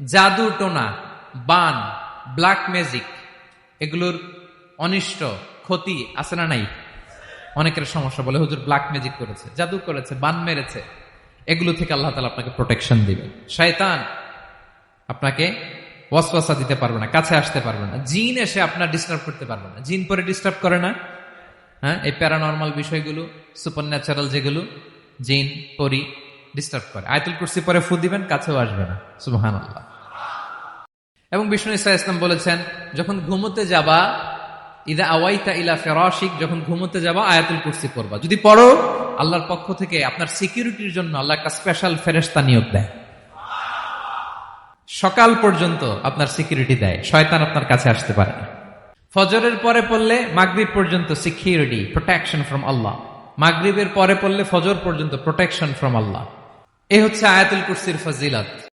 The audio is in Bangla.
জাদু টোনা, বান, ব্ল্যাক ম্যাজিক, এগুলোর অনিষ্ট ক্ষতি আছে না নাই? অনেকের সমস্যা, বলে হুজুর ব্ল্যাক ম্যাজিক করেছে, জাদু করেছে, বান মেরেছে, এগুলো থেকে আল্লাহ তাআলা আপনাকে প্রোটেকশন দিবে। শয়তান আপনাকে ওয়াসওয়াসা দিতে পারবে না, কাছে আসতে পারবে না, জিন এসে আপনার ডিস্টার্ব করতে পারবে না। জিন পরে ডিস্টার্ব করে না? হ্যাঁ, এই প্যারানরমাল বিষয়গুলো, সুপার ন্যাচারাল যেগুলো, জিন পরি ডিস্টার্ব করে। আয়াতুল কুরসি পরে ফু দিবেন, কাছেও আসবে না। সুবহানাল্লাহ। এবং বিষ্ণু ইসা ইসলাম বলেছেন, যখন ঘুমোতে যাবা, ইদা আওয়াইতা ইলা ফিরাশিক, যখন ঘুমোতে যাবা আয়াতুল কুরসি পড়বা। যদি পড়ো, আল্লাহর পক্ষ থেকে আপনার সিকিউরিটির জন্য আল্লাহ একটা স্পেশাল ফেরেশতা নিয়োগ দেয়। সকাল পর্যন্ত আপনার সিকিউরিটি দেয়, শয়তান আপনার কাছে আসতে পারে না। ফজরের পরে পড়লে মাগরিব পর্যন্ত সিকিউরিটি, প্রোটেকশন ফ্রম আল্লাহ। মাগরিবের পরে পড়লে ফজর পর্যন্ত প্রোটেকশন ফ্রম আল্লাহ। এ হচ্ছে আয়াতুল কুরসির ফজিলত।